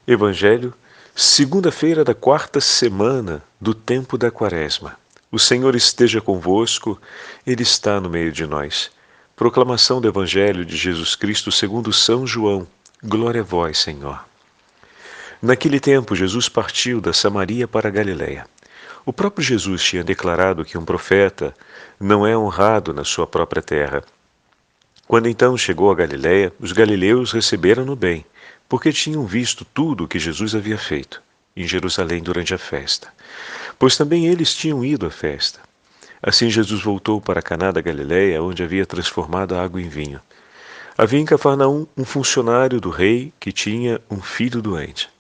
Evangelho, segunda-feira da quarta semana do tempo da Quaresma. O Senhor esteja convosco, Ele está no meio de nós. Proclamação do Evangelho de Jesus Cristo segundo São João. Glória a vós, Senhor. Naquele tempo, Jesus partiu da Samaria para a Galiléia. O próprio Jesus tinha declarado que um profeta não é honrado na sua própria terra. Quando então chegou a Galiléia, os galileus receberam-no bem, porque tinham visto tudo o que Jesus havia feito em Jerusalém durante a festa, pois também eles tinham ido à festa. Assim Jesus voltou para Caná da Galiléia, onde havia transformado a água em vinho. Havia em Cafarnaum um funcionário do rei que tinha um filho doente.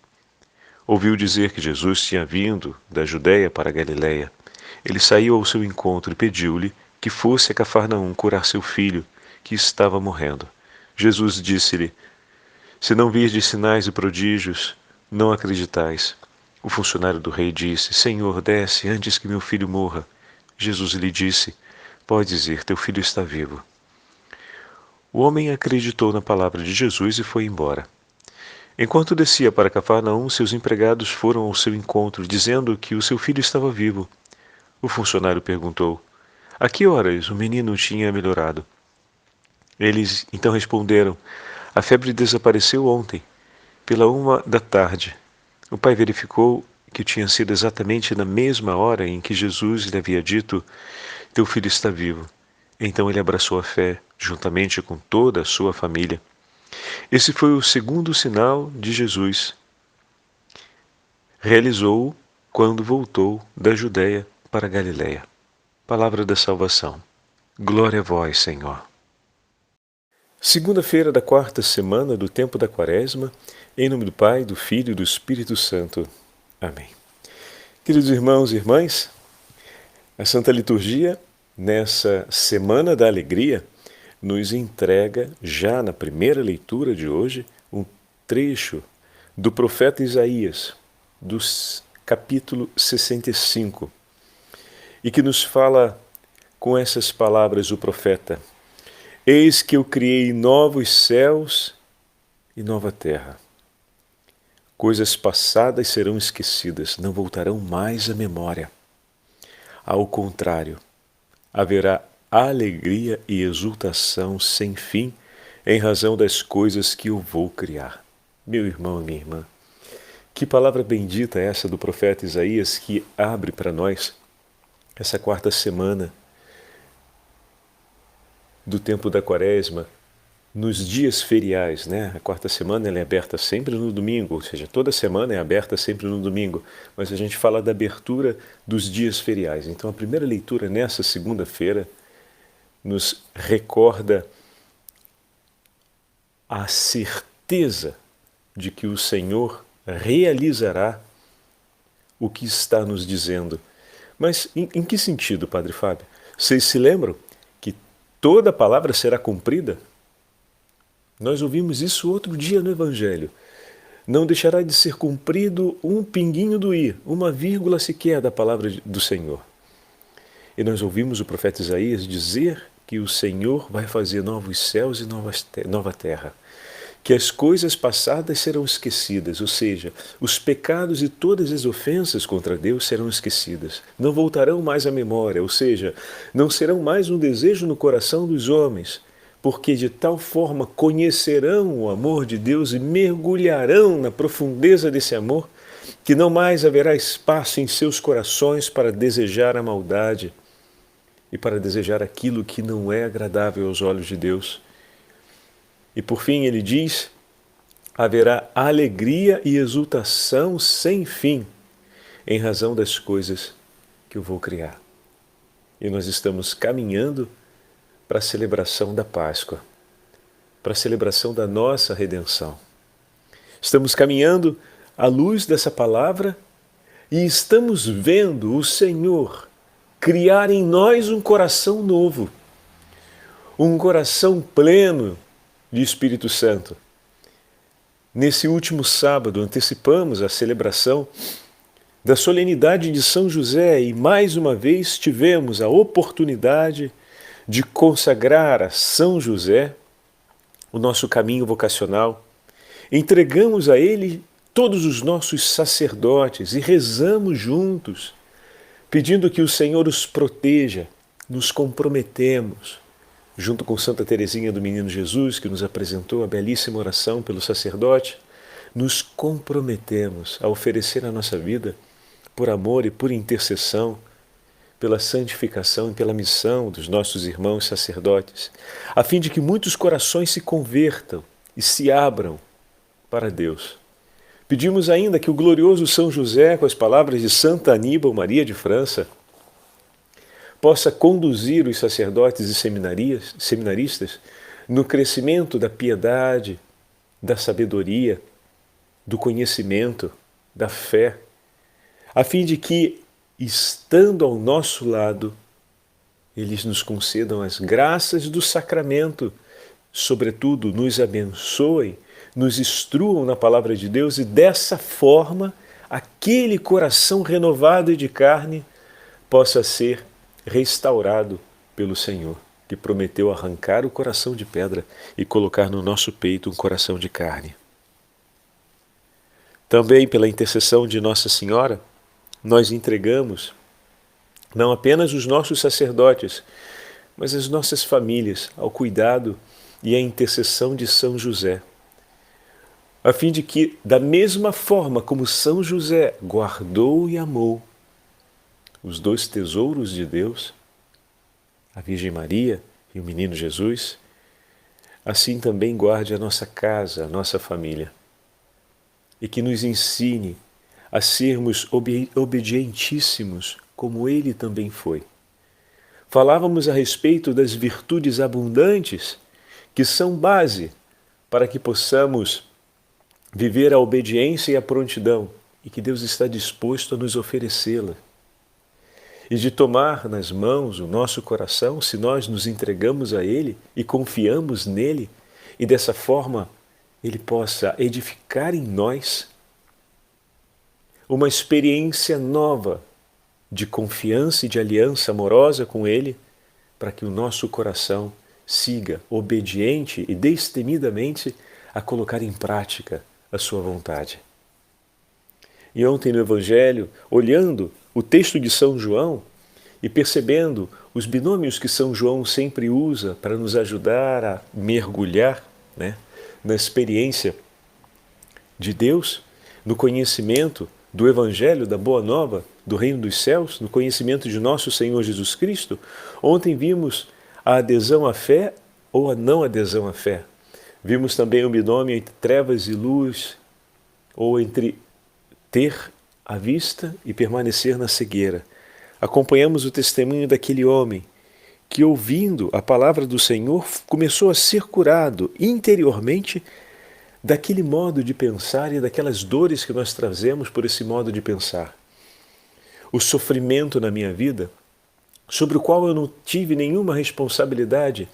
Ouviu dizer que Jesus tinha vindo da Judéia para a Galiléia. Ele saiu ao seu encontro e pediu-lhe que fosse a Cafarnaum curar seu filho, que estava morrendo. Jesus disse-lhe: Se não virdes sinais e prodígios, não acreditais. O funcionário do rei disse: Senhor, desce antes que meu filho morra. Jesus lhe disse: Podes ir, teu filho está vivo. O homem acreditou na palavra de Jesus e foi embora. Enquanto descia para Cafarnaum, seus empregados foram ao seu encontro, dizendo que o seu filho estava vivo. O funcionário perguntou: A que horas o menino tinha melhorado? Eles então responderam: A febre desapareceu ontem, pela 1 da tarde. O pai verificou que tinha sido exatamente na mesma hora em que Jesus lhe havia dito: Teu filho está vivo. Então ele abraçou a fé, juntamente com toda a sua família. Esse foi o segundo sinal de Jesus. Realizou-o quando voltou da Judéia para a Galiléia. Palavra da salvação. Glória a vós, Senhor. Segunda-feira da quarta semana do tempo da Quaresma, em nome do Pai, do Filho e do Espírito Santo. Amém. Queridos irmãos e irmãs, a Santa Liturgia, nessa Semana da Alegria, nos entrega, já na primeira leitura de hoje, um trecho do profeta Isaías, do capítulo 65, e que nos fala com essas palavras o profeta: Eis que eu criei novos céus e nova terra. Coisas passadas serão esquecidas, não voltarão mais à memória. Ao contrário, haverá alegria e exultação sem fim em razão das coisas que eu vou criar. Meu irmão e minha irmã, que palavra bendita é essa do profeta Isaías que abre para nós essa quarta semana do tempo da Quaresma, nos dias feriais, né? A quarta semana ela é aberta sempre no domingo, ou seja, toda semana é aberta sempre no domingo, mas a gente fala da abertura dos dias feriais. Então a primeira leitura nessa segunda-feira nos recorda a certeza de que o Senhor realizará o que está nos dizendo. Mas em que sentido, Padre Fábio? Vocês se lembram que toda palavra será cumprida? Nós ouvimos isso outro dia no Evangelho. Não deixará de ser cumprido um pinguinho do i, uma vírgula sequer da palavra do Senhor. E nós ouvimos o profeta Isaías dizer que o Senhor vai fazer novos céus e nova terra, que as coisas passadas serão esquecidas, ou seja, os pecados e todas as ofensas contra Deus serão esquecidas, não voltarão mais à memória, ou seja, não serão mais um desejo no coração dos homens, porque de tal forma conhecerão o amor de Deus e mergulharão na profundeza desse amor, que não mais haverá espaço em seus corações para desejar a maldade e para desejar aquilo que não é agradável aos olhos de Deus. E por fim ele diz: haverá alegria e exultação sem fim em razão das coisas que eu vou criar. E nós estamos caminhando para a celebração da Páscoa, para a celebração da nossa redenção. Estamos caminhando à luz dessa palavra e estamos vendo o Senhor criar em nós um coração novo, um coração pleno de Espírito Santo. Nesse último sábado antecipamos a celebração da solenidade de São José e mais uma vez tivemos a oportunidade de consagrar a São José o nosso caminho vocacional. Entregamos a ele todos os nossos sacerdotes e rezamos juntos, pedindo que o Senhor os proteja. Nos comprometemos, junto com Santa Teresinha do Menino Jesus, que nos apresentou a belíssima oração pelo sacerdote, nos comprometemos a oferecer a nossa vida por amor e por intercessão, pela santificação e pela missão dos nossos irmãos sacerdotes, a fim de que muitos corações se convertam e se abram para Deus. Pedimos ainda que o glorioso São José, com as palavras de Santa Aníbal Maria de França, possa conduzir os sacerdotes e seminaristas no crescimento da piedade, da sabedoria, do conhecimento, da fé, a fim de que, estando ao nosso lado, eles nos concedam as graças do sacramento, sobretudo nos abençoem, nos instruam na palavra de Deus e dessa forma aquele coração renovado e de carne possa ser restaurado pelo Senhor, que prometeu arrancar o coração de pedra e colocar no nosso peito um coração de carne. Também pela intercessão de Nossa Senhora, nós entregamos não apenas os nossos sacerdotes, mas as nossas famílias ao cuidado e à intercessão de São José, a fim de que, da mesma forma como São José guardou e amou os dois tesouros de Deus, a Virgem Maria e o Menino Jesus, assim também guarde a nossa casa, a nossa família, e que nos ensine a sermos obedientíssimos, como Ele também foi. Falávamos a respeito das virtudes abundantes, que são base para que possamos viver a obediência e a prontidão, e que Deus está disposto a nos oferecê-la. E de tomar nas mãos o nosso coração, se nós nos entregamos a Ele e confiamos nele, e dessa forma Ele possa edificar em nós uma experiência nova de confiança e de aliança amorosa com Ele, para que o nosso coração siga obediente e destemidamente a colocar em prática a sua vontade. E ontem no Evangelho, olhando o texto de São João e percebendo os binômios que São João sempre usa para nos ajudar a mergulhar, na experiência de Deus, no conhecimento do Evangelho, da Boa Nova, do Reino dos Céus, no conhecimento de nosso Senhor Jesus Cristo, ontem vimos a adesão à fé ou a não adesão à fé. Vimos também o binômio entre trevas e luz, ou entre ter a vista e permanecer na cegueira. Acompanhamos o testemunho daquele homem que, ouvindo a palavra do Senhor, começou a ser curado interiormente daquele modo de pensar e daquelas dores que nós trazemos por esse modo de pensar. O sofrimento na minha vida, sobre o qual eu não tive nenhuma responsabilidade,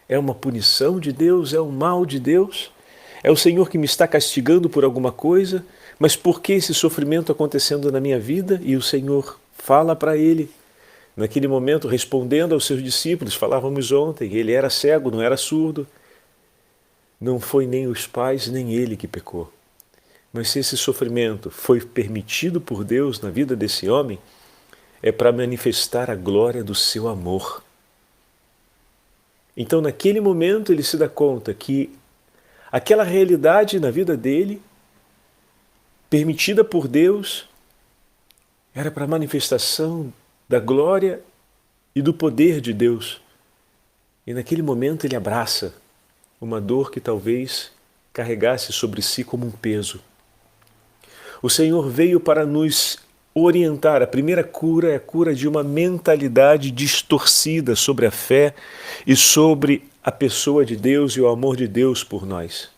é uma punição de Deus, é um mal de Deus? É o Senhor que me está castigando por alguma coisa? Mas por que esse sofrimento acontecendo na minha vida? E o Senhor fala para ele, naquele momento, respondendo aos seus discípulos, falávamos ontem, ele era cego, não era surdo. Não foi nem os pais, nem ele que pecou. Mas se esse sofrimento foi permitido por Deus na vida desse homem, é para manifestar a glória do seu amor. Então, naquele momento, ele se dá conta que aquela realidade na vida dele, permitida por Deus, era para a manifestação da glória e do poder de Deus. E naquele momento ele abraça uma dor que talvez carregasse sobre si como um peso. O Senhor veio para nos orientar. A primeira cura é a cura de uma mentalidade distorcida sobre a fé e sobre a pessoa de Deus e o amor de Deus por nós.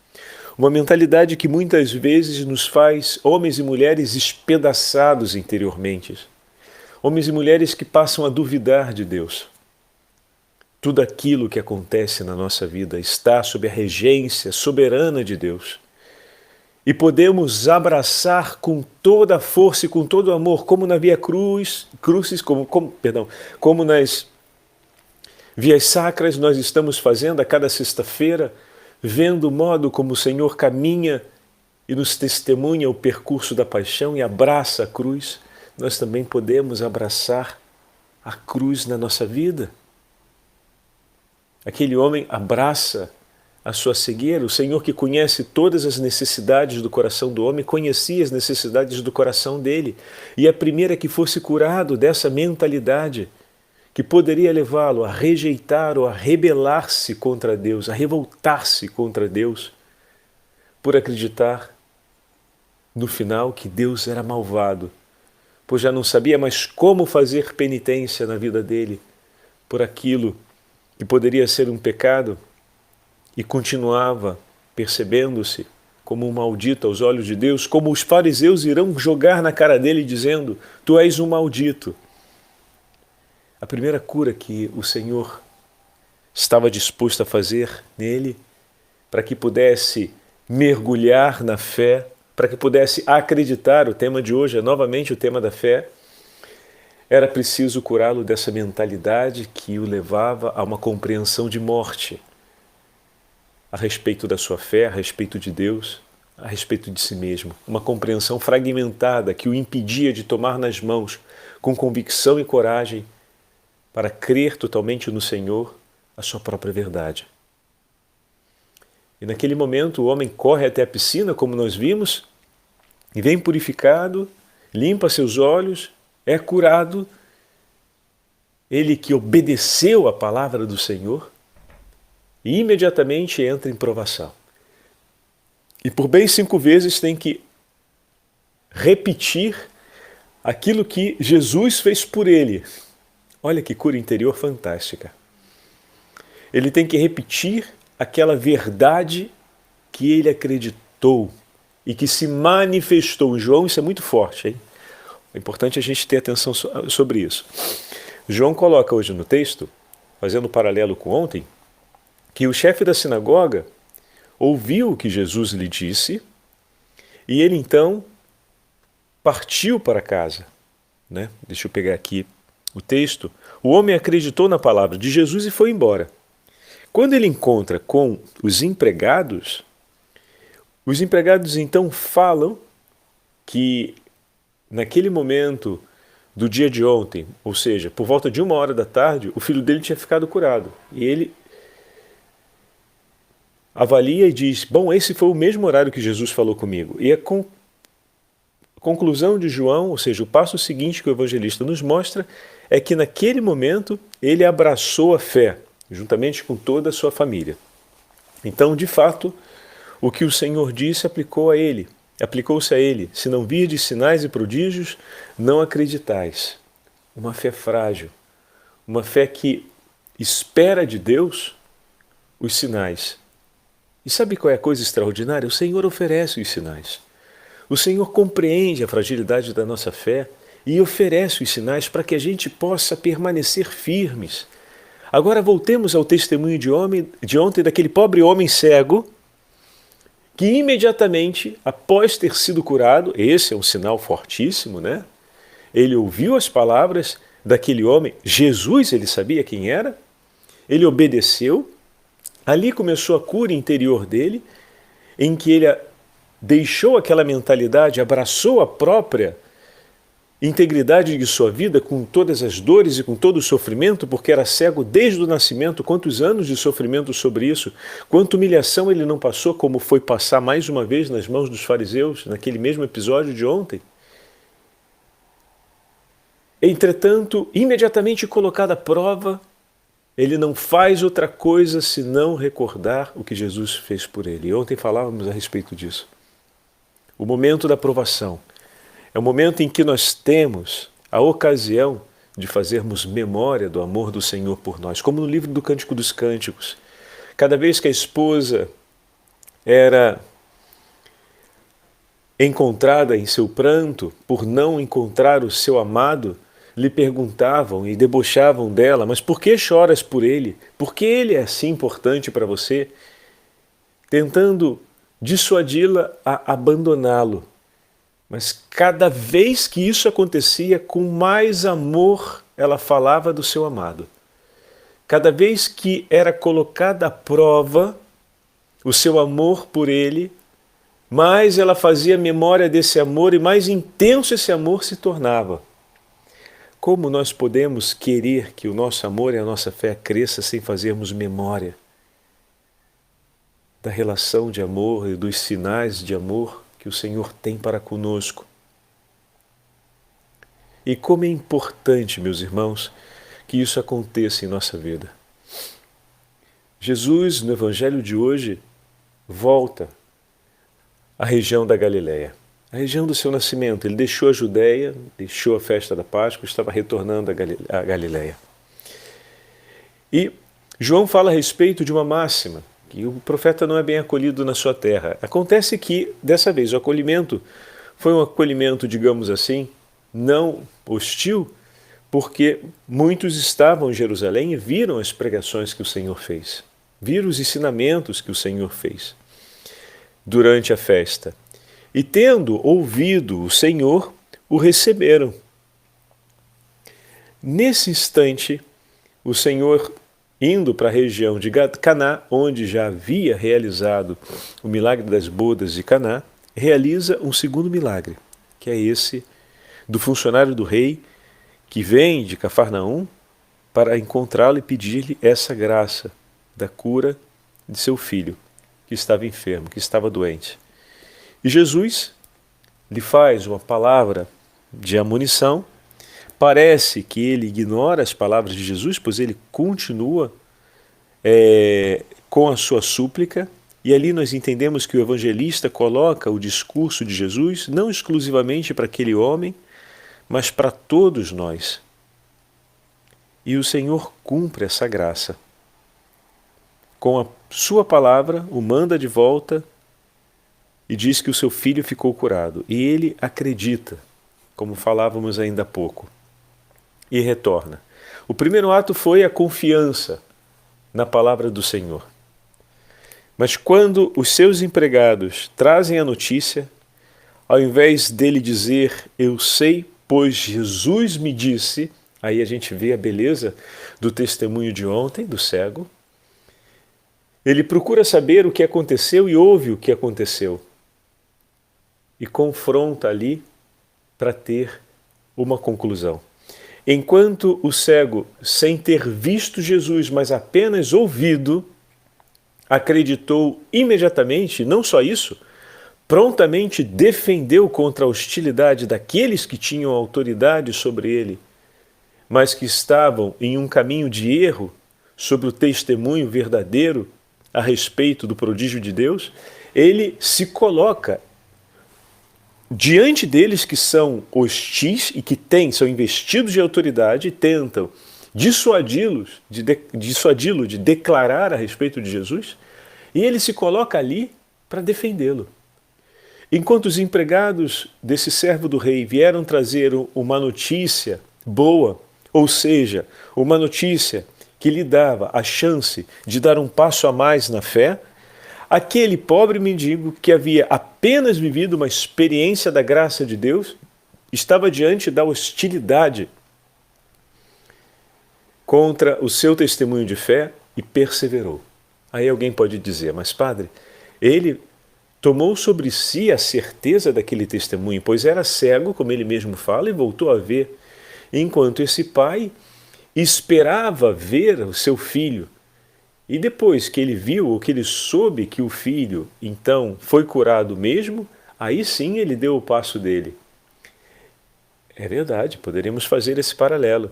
Uma mentalidade que muitas vezes nos faz homens e mulheres espedaçados interiormente. Homens e mulheres que passam a duvidar de Deus. Tudo aquilo que acontece na nossa vida está sob a regência soberana de Deus. E podemos abraçar com toda a força e com todo o amor, como na Via Crucis, como nas vias sacras nós estamos fazendo a cada sexta-feira, vendo o modo como o Senhor caminha e nos testemunha o percurso da paixão e abraça a cruz, nós também podemos abraçar a cruz na nossa vida. Aquele homem abraça a sua cegueira. O Senhor, que conhece todas as necessidades do coração do homem, conhecia as necessidades do coração dele. E a primeira que fosse curado dessa mentalidade que poderia levá-lo a rejeitar ou a rebelar-se contra Deus, a revoltar-se contra Deus, por acreditar no final que Deus era malvado, pois já não sabia mais como fazer penitência na vida dele por aquilo que poderia ser um pecado, e continuava percebendo-se como um maldito aos olhos de Deus, como os fariseus irão jogar na cara dele dizendo: tu és um maldito. A primeira cura que o Senhor estava disposto a fazer nele, para que pudesse mergulhar na fé, para que pudesse acreditar, o tema de hoje é novamente o tema da fé, era preciso curá-lo dessa mentalidade que o levava a uma compreensão de morte a respeito da sua fé, a respeito de Deus, a respeito de si mesmo. Uma compreensão fragmentada que o impedia de tomar nas mãos, com convicção e coragem, para crer totalmente no Senhor, a sua própria verdade. E naquele momento o homem corre até a piscina, como nós vimos, e vem purificado, limpa seus olhos, é curado. Ele que obedeceu à palavra do Senhor, e imediatamente entra em provação. E por bem 5 vezes tem que repetir aquilo que Jesus fez por ele. Olha que cura interior fantástica. Ele tem que repetir aquela verdade que ele acreditou e que se manifestou. Em João, isso é muito forte, hein? É importante a gente ter atenção sobre isso. João coloca hoje no texto, fazendo um paralelo com ontem, que o chefe da sinagoga ouviu o que Jesus lhe disse e ele então partiu para casa. Deixa eu pegar aqui o texto. O homem acreditou na palavra de Jesus e foi embora. Quando ele encontra com os empregados então falam que naquele momento do dia de ontem, ou seja, por volta de 1h da tarde, o filho dele tinha ficado curado. E ele avalia e diz: bom, esse foi o mesmo horário que Jesus falou comigo. E a conclusão de João, ou seja, o passo seguinte que o evangelista nos mostra, é que naquele momento ele abraçou a fé, juntamente com toda a sua família. Então, de fato, o que o Senhor disse aplicou-se a ele. Se não virdes sinais e prodígios, não acreditais. Uma fé frágil, uma fé que espera de Deus os sinais. E sabe qual é a coisa extraordinária? O Senhor oferece os sinais. O Senhor compreende a fragilidade da nossa fé e oferece os sinais para que a gente possa permanecer firmes. Agora voltemos ao testemunho de ontem daquele pobre homem cego que imediatamente, após ter sido curado, esse é um sinal fortíssimo, né? Ele ouviu as palavras daquele homem, Jesus, ele sabia quem era, ele obedeceu. Ali começou a cura interior dele, em que ele deixou aquela mentalidade, abraçou a própria integridade de sua vida com todas as dores e com todo o sofrimento, porque era cego desde o nascimento. Quantos anos de sofrimento sobre isso, quanta humilhação ele não passou, como foi passar mais uma vez nas mãos dos fariseus, naquele mesmo episódio de ontem. Entretanto, imediatamente colocado à prova, ele não faz outra coisa senão recordar o que Jesus fez por ele. E ontem falávamos a respeito disso. O momento da provação é o momento em que nós temos a ocasião de fazermos memória do amor do Senhor por nós, como no livro do Cântico dos Cânticos. Cada vez que a esposa era encontrada em seu pranto por não encontrar o seu amado, lhe perguntavam e debochavam dela: mas por que choras por ele? Por que ele é assim importante para você? Tentando dissuadi-la a abandoná-lo. Mas cada vez que isso acontecia, com mais amor ela falava do seu amado. Cada vez que era colocada à prova o seu amor por ele, mais ela fazia memória desse amor e mais intenso esse amor se tornava. Como nós podemos querer que o nosso amor e a nossa fé cresça sem fazermos memória da relação de amor e dos sinais de amor que o Senhor tem para conosco? E como é importante, meus irmãos, que isso aconteça em nossa vida. Jesus, no Evangelho de hoje, volta à região da Galileia, a região do seu nascimento. Ele deixou a Judéia, deixou a festa da Páscoa, estava retornando à Galileia. E João fala a respeito de uma máxima, que o profeta não é bem acolhido na sua terra. Acontece que, dessa vez, o acolhimento foi um acolhimento, digamos assim, não hostil, porque muitos estavam em Jerusalém e viram as pregações que o Senhor fez, viram os ensinamentos que o Senhor fez durante a festa. E tendo ouvido o Senhor, o receberam. Nesse instante, o Senhor, indo para a região de Caná, onde já havia realizado o milagre das bodas de Caná, realiza um segundo milagre, que é esse do funcionário do rei que vem de Cafarnaum para encontrá-lo e pedir-lhe essa graça da cura de seu filho, que estava enfermo, que estava doente. E Jesus lhe faz uma palavra de admonição. Parece que ele ignora as palavras de Jesus, pois ele continua com a sua súplica. E ali nós entendemos que o evangelista coloca o discurso de Jesus não exclusivamente para aquele homem, mas para todos nós. E o Senhor cumpre essa graça. Com a sua palavra, o manda de volta e diz que o seu filho ficou curado. E ele acredita, como falávamos ainda há pouco, e retorna. O primeiro ato foi a confiança na palavra do Senhor. Mas quando os seus empregados trazem a notícia, ao invés dele dizer, eu sei, pois Jesus me disse, aí a gente vê a beleza do testemunho de ontem, do cego. Ele procura saber o que aconteceu e ouve o que aconteceu. E confronta ali para ter uma conclusão. Enquanto o cego, sem ter visto Jesus, mas apenas ouvido, acreditou imediatamente, não só isso, prontamente defendeu contra a hostilidade daqueles que tinham autoridade sobre ele, mas que estavam em um caminho de erro sobre o testemunho verdadeiro a respeito do prodígio de Deus, ele se coloca diante deles que são hostis e que são investidos de autoridade e tentam dissuadi-lo de declarar a respeito de Jesus, e ele se coloca ali para defendê-lo. Enquanto os empregados desse servo do rei vieram trazer uma notícia boa, ou seja, uma notícia que lhe dava a chance de dar um passo a mais na fé, aquele pobre mendigo que havia apenas vivido uma experiência da graça de Deus estava diante da hostilidade contra o seu testemunho de fé e perseverou. Aí alguém pode dizer, mas padre, ele tomou sobre si a certeza daquele testemunho, pois era cego, como ele mesmo fala, e voltou a ver, enquanto esse pai esperava ver o seu filho. E depois que ele viu, ou que ele soube que o filho, então, foi curado mesmo, aí sim ele deu o passo dele. É verdade, poderíamos fazer esse paralelo.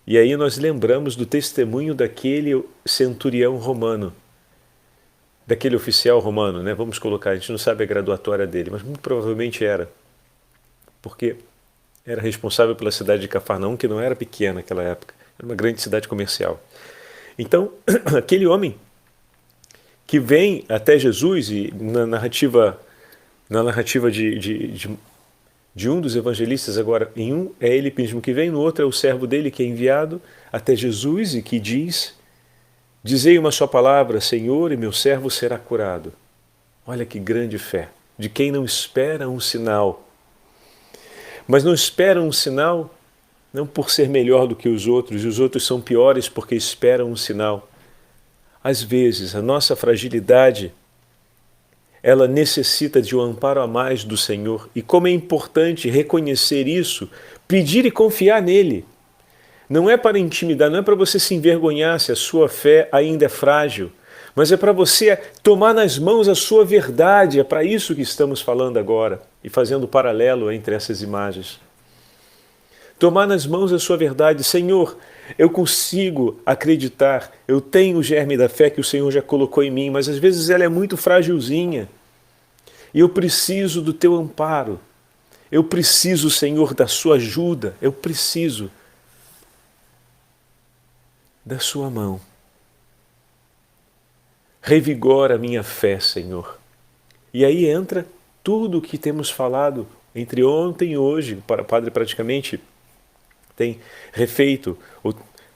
E aí nós lembramos do testemunho daquele centurião romano, daquele oficial romano, né? Vamos colocar, a gente não sabe a graduatória dele, mas muito provavelmente era, porque era responsável pela cidade de Cafarnaum, que não era pequena naquela época, era uma grande cidade comercial. Então, aquele homem que vem até Jesus, e na narrativa de um dos evangelistas, agora em um é ele mesmo que vem, no outro é o servo dele que é enviado até Jesus e que diz, dizei uma só palavra, Senhor, e meu servo será curado. Olha que grande fé, de quem não espera um sinal. Mas não espera um sinal não por ser melhor do que os outros, e os outros são piores porque esperam um sinal. Às vezes, a nossa fragilidade ela necessita de um amparo a mais do Senhor. E como é importante reconhecer isso, pedir e confiar nele. Não é para intimidar, não é para você se envergonhar se a sua fé ainda é frágil, mas é para você tomar nas mãos a sua verdade. É para isso que estamos falando agora e fazendo paralelo entre essas imagens. Tomar nas mãos a sua verdade. Senhor, eu consigo acreditar, eu tenho o germe da fé que o Senhor já colocou em mim, mas às vezes ela é muito frágilzinha e eu preciso do teu amparo. Eu preciso, Senhor, da sua ajuda, eu preciso da sua mão. Revigora a minha fé, Senhor. E aí entra tudo o que temos falado entre ontem e hoje. O Padre praticamente tem refeito,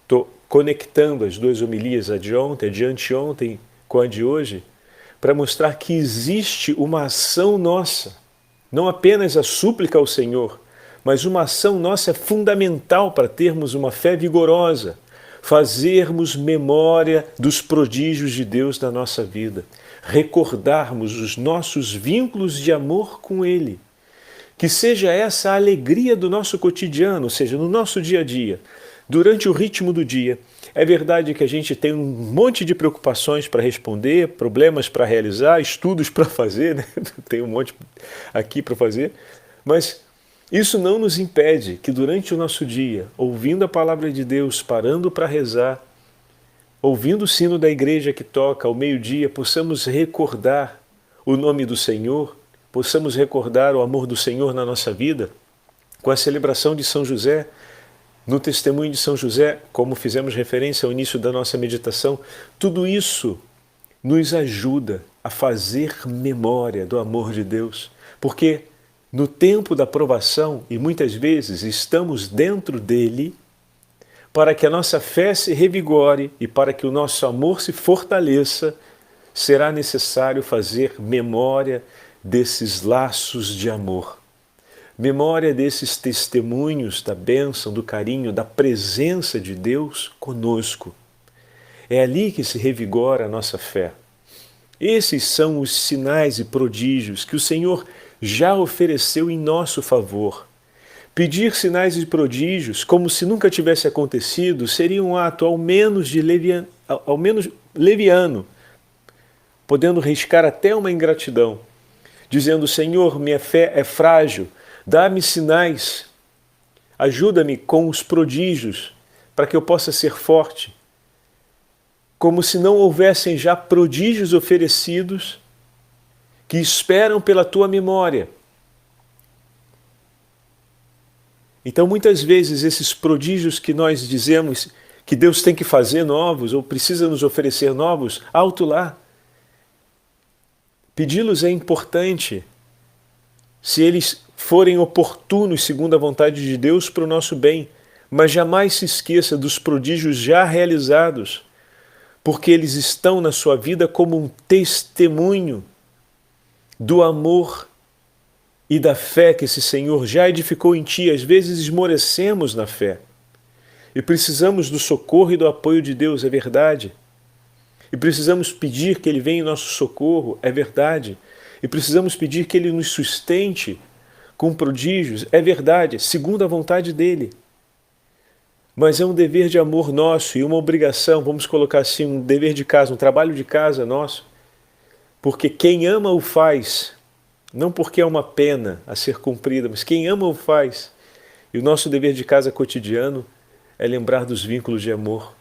estou conectando as duas homilias, a de ontem, a de anteontem com a de hoje, para mostrar que existe uma ação nossa, não apenas a súplica ao Senhor, mas uma ação nossa é fundamental para termos uma fé vigorosa, fazermos memória dos prodígios de Deus na nossa vida, recordarmos os nossos vínculos de amor com Ele. Que seja essa a alegria do nosso cotidiano, ou seja, no nosso dia a dia, durante o ritmo do dia. É verdade que a gente tem um monte de preocupações para responder, problemas para realizar, estudos para fazer, né? Tem um monte aqui para fazer, mas isso não nos impede que durante o nosso dia, ouvindo a palavra de Deus, parando para rezar, ouvindo o sino da igreja que toca ao meio-dia, possamos recordar o nome do Senhor, possamos recordar o amor do Senhor na nossa vida, com a celebração de São José, no testemunho de São José, como fizemos referência ao início da nossa meditação, tudo isso nos ajuda a fazer memória do amor de Deus, porque no tempo da provação, e muitas vezes estamos dentro dele, para que a nossa fé se revigore e para que o nosso amor se fortaleça, será necessário fazer memória desses laços de amor. Memória desses testemunhos da bênção, do carinho, da presença de Deus conosco. É ali que se revigora a nossa fé. Esses são os sinais e prodígios que o Senhor já ofereceu em nosso favor. Pedir sinais e prodígios como se nunca tivesse acontecido seria um ato ao menos leviano, podendo riscar até uma ingratidão, dizendo: Senhor, minha fé é frágil, dá-me sinais, ajuda-me com os prodígios para que eu possa ser forte. Como se não houvessem já prodígios oferecidos que esperam pela tua memória. Então, muitas vezes, esses prodígios que nós dizemos que Deus tem que fazer novos ou precisa nos oferecer novos, alto lá. Pedi-los é importante se eles forem oportunos segundo a vontade de Deus para o nosso bem, mas jamais se esqueça dos prodígios já realizados, porque eles estão na sua vida como um testemunho do amor e da fé que esse Senhor já edificou em ti. Às vezes esmorecemos na fé e precisamos do socorro e do apoio de Deus, é verdade. E precisamos pedir que Ele venha em nosso socorro, é verdade. E precisamos pedir que Ele nos sustente com prodígios, é verdade, segundo a vontade dEle. Mas é um dever de amor nosso e uma obrigação, vamos colocar assim, um dever de casa, um trabalho de casa nosso. Porque quem ama o faz, não porque é uma pena a ser cumprida, mas quem ama o faz. E o nosso dever de casa cotidiano é lembrar dos vínculos de amor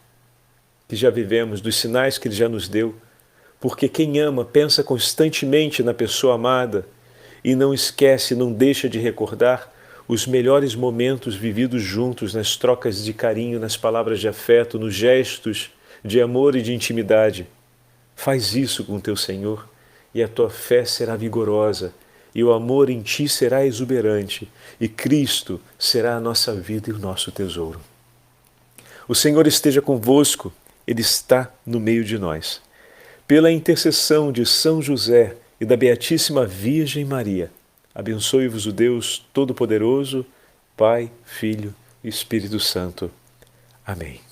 que já vivemos, dos sinais que Ele já nos deu. Porque quem ama pensa constantemente na pessoa amada e não esquece, não deixa de recordar os melhores momentos vividos juntos, nas trocas de carinho, nas palavras de afeto, nos gestos de amor e de intimidade. Faz isso com o teu Senhor e a tua fé será vigorosa e o amor em ti será exuberante e Cristo será a nossa vida e o nosso tesouro. O Senhor esteja convosco, Ele está no meio de nós. Pela intercessão de São José e da Beatíssima Virgem Maria, abençoe-vos o Deus Todo-Poderoso, Pai, Filho e Espírito Santo. Amém.